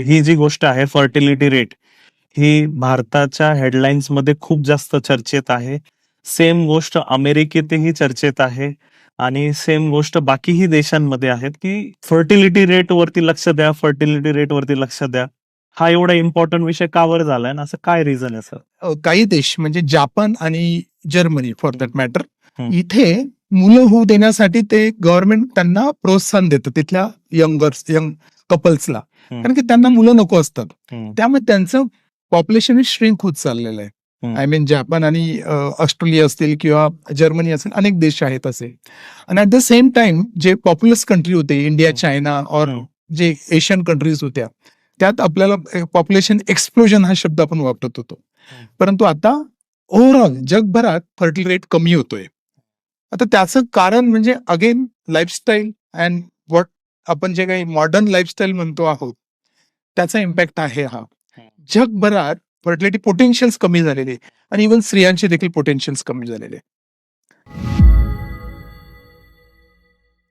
ही जी गोष्ट आहे fertility rate, ही भारताच्या हेडलाईन्समध्ये खूप जास्त चर्चेत आहे. सेम गोष्ट अमेरिकेतही चर्चेत आहे आणि सेम गोष्ट बाकीही देशांमध्ये आहेत, की फर्टिलिटी रेट वरती लक्ष द्या, फर्टिलिटी रेट वरती लक्ष द्या. हा एवढा इम्पोर्टंट विषय का बरं झालाय आणि असं काय रिझन आहे सर? काही देश म्हणजे जापान आणि जर्मनी फॉर दॅट मॅटर, हम्म. इथे मुलं होऊ देण्यासाठी ते गव्हर्नमेंट त्यांना प्रोत्साहन देतं तिथल्या यंग कपल्सला, हम्म. कारण की त्यांना मुलं नको असतात. हम्म. त्यामुळे त्यांचं पॉप्युलेशन श्रिंक होत चाललेलं आहे. हम्म. आय मीन जापान आणि ऑस्ट्रेलिया असतील किंवा जर्मनी असेल, अनेक देश आहेत असे. आणि ऍट द सेम टाइम जे पॉप्युलस कंट्री होते, इंडिया, चायना और जे एशियन कंट्रीज होत्या, त्यात आपल्याला पॉप्युलेशन एक्सप्लोजन हा शब्द आपण वापरत होतो. परंतु आता ओव्हरऑल जगभरात फर्टिलिटी रेट कमी होतोय. आता त्याचं कारण म्हणजे अगेन लाईफस्टाईल अँड व्हॉट आपण जे काही मॉडर्न लाईफस्टाईल म्हणतो आहोत, त्याचा इम्पॅक्ट आहे हा. जगभरात फर्टिलिटी पोटेन्शियल्स कमी झालेले आणि इव्हन स्त्रियांचे देखील पोटेन्शियल्स कमी झालेले.